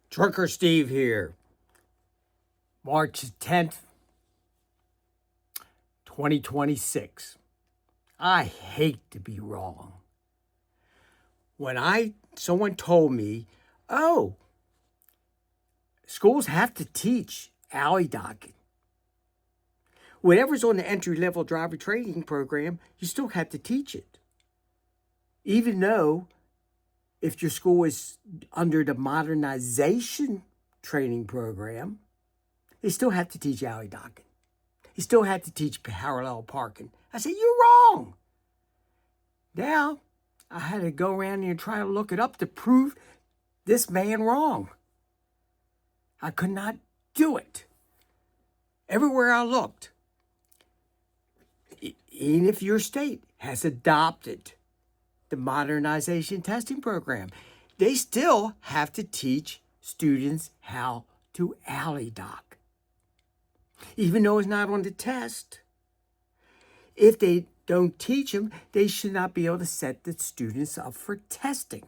Trucker Steve here. March 10th, 2026. I hate to be wrong. When someone told me, oh, schools have to teach alley docking. Whatever's on the entry-level driver training program, you still have to teach it. Even though if your school is under the modernization training program, they still have to teach alley docking. You still have to teach parallel parking. I said, you're wrong. Now, I had to go around there and try to look it up to prove this man wrong. I could not do it. Everywhere I looked, even if your state has adopted the modernization testing program, they still have to teach students how to alley dock. Even though it's not on the test, if they don't teach them, they should not be able to set the students up for testing.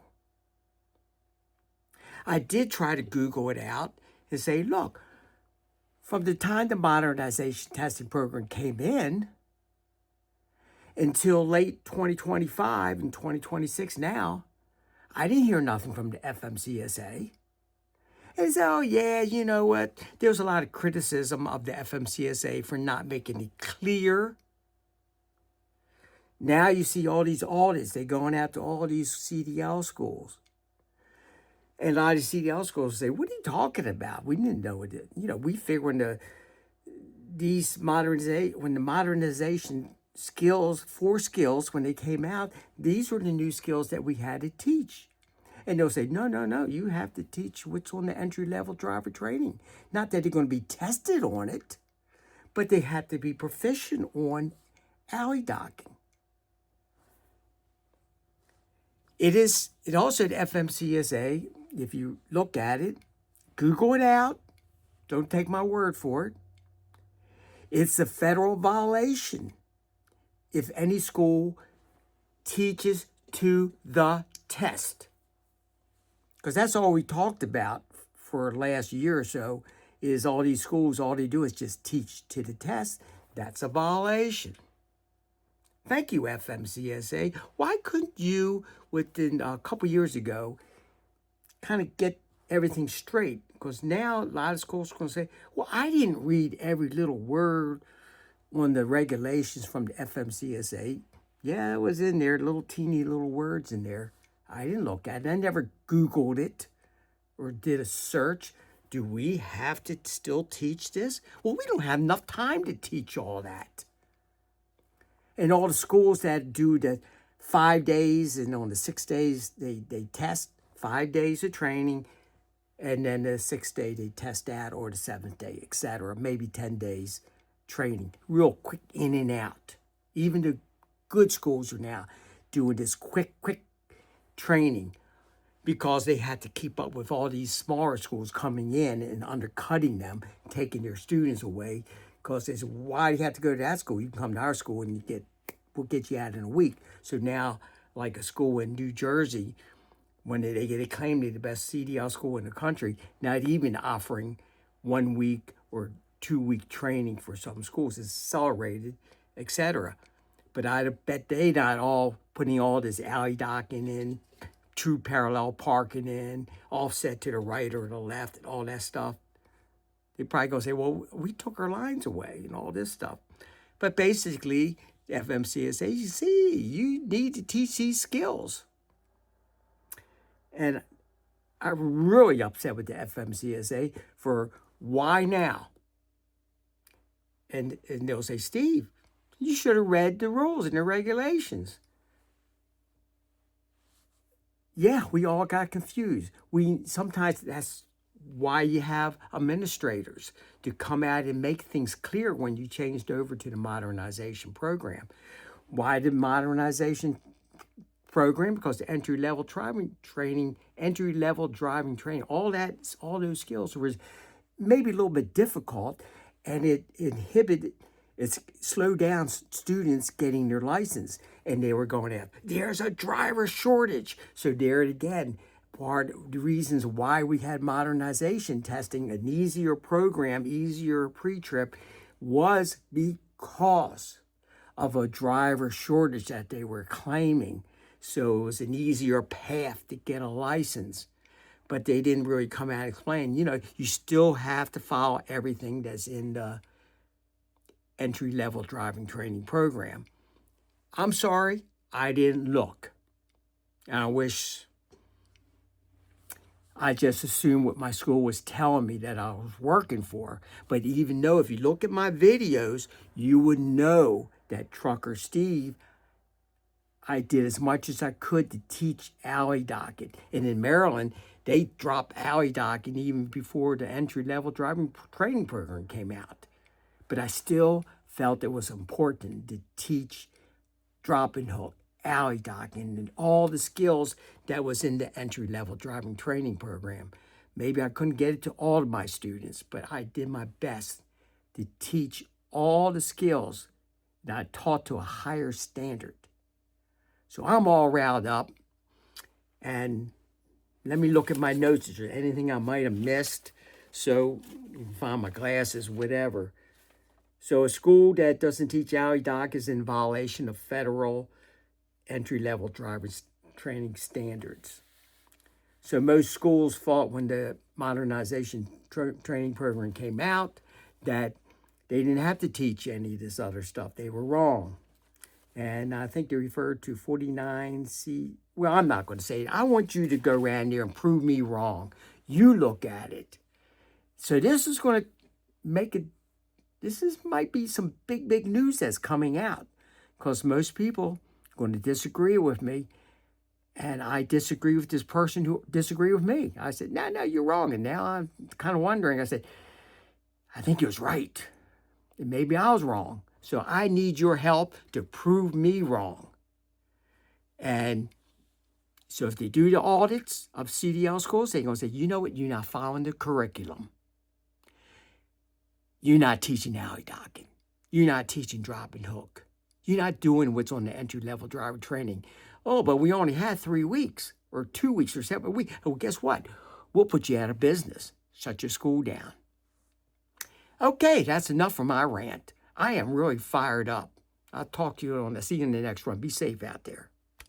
I did try to Google it out and say, look, from the time the modernization testing program came in until late 2025 and 2026 now, I didn't hear nothing from the FMCSA. And so, yeah, you know what? There's a lot of criticism of the FMCSA for not making it clear. Now you see all these audits. They're going after all these CDL schools. And a lot of CDL schools say, what are you talking about? We didn't know it. We figure when the modernization skills, 4 skills, when they came out, these were the new skills that we had to teach. And they'll say, no, you have to teach what's on the entry-level driver training. Not that they're going to be tested on it, but they have to be proficient on alley docking. It also at FMCSA, if you look at it, Google it out, don't take my word for it. It's a federal violation if any school teaches to the test. Because that's all we talked about for the last year or so, is all these schools, all they do is just teach to the test. That's a violation. Thank you, FMCSA. Why couldn't you, within a couple years ago, kind of get everything straight? Because now a lot of schools are going to say, well, I didn't read every little word on the regulations from the FMCSA. Yeah, it was in there, teeny little words in there. I didn't look at it. I never Googled it or did a search. Do we have to still teach this? Well, we don't have enough time to teach all that. And all the schools that do the 5 days and on the 6 days, they test 5 days of training, and then the 6th day they test that, or the 7th day, etc. Maybe 10 days training. Real quick in and out. Even the good schools are now doing this quick training because they had to keep up with all these smaller schools coming in and undercutting them, taking their students away. Because they said, why do you have to go to that school? You can come to our school and we'll get you out in a week. So now, like a school in New Jersey, when they claim they're the best CDL school in the country, not even offering 1 week or 2 week training for some schools. It's accelerated, etc. But I bet they not all putting all this alley docking in, true parallel parking in, offset to the right or the left, and all that stuff. They're probably going to say, well, we took our lines away and all this stuff. But basically, the FMCSA, you need to teach these skills. And I'm really upset with the FMCSA for why now? And they'll say, Steve, you should have read the rules and the regulations. Yeah, we all got confused. Sometimes that's why you have administrators to come out and make things clear when you changed over to the modernization program. Why the modernization program? Because the entry-level driving training, all those skills was maybe a little bit difficult, and it slowed down students getting their license. And they were going out, there's a driver shortage. So there it again, part of the reasons why we had modernization testing, an easier program, easier pre-trip, was because of a driver shortage that they were claiming. So it was an easier path to get a license. But they didn't really come out and explain, you still have to follow everything that's in the entry-level driving training program. I'm sorry, I didn't look. And I wish I just assumed what my school was telling me that I was working for. But even though if you look at my videos, you would know that Trucker Steve, I did as much as I could to teach alley docking. And in Maryland, they dropped alley docking even before the entry-level driving training program came out. But I still felt it was important to teach drop and hook, alley docking, and all the skills that was in the entry-level driving training program. Maybe I couldn't get it to all of my students, but I did my best to teach all the skills that I taught to a higher standard. So I'm all riled up, and let me look at my notes. Is there anything I might have missed? So you can find my glasses, whatever. So a school that doesn't teach alley dock is in violation of federal entry-level driver's training standards. So most schools thought when the modernization training program came out that they didn't have to teach any of this other stuff. They were wrong. And I think they referred to 49C. Well, I'm not going to say it. I want you to go around there and prove me wrong. You look at it. So this is going to make it, might be some big news that's coming out, because most people are going to disagree with me. And I disagree with this person who disagreed with me. I said, no, you're wrong. And now I'm kind of wondering. I said, I think he was right. And maybe I was wrong. So I need your help to prove me wrong. And so if they do the audits of CDL schools, they're going to say, you know what? You're not following the curriculum. You're not teaching alley docking. You're not teaching drop and hook. You're not doing what's on the entry-level driver training. Oh, but we only had 3 weeks or 2 weeks or 7 weeks. Well, guess what? We'll put you out of business. Shut your school down. Okay, that's enough for my rant. I am really fired up. I'll talk to you see you in the next one. Be safe out there.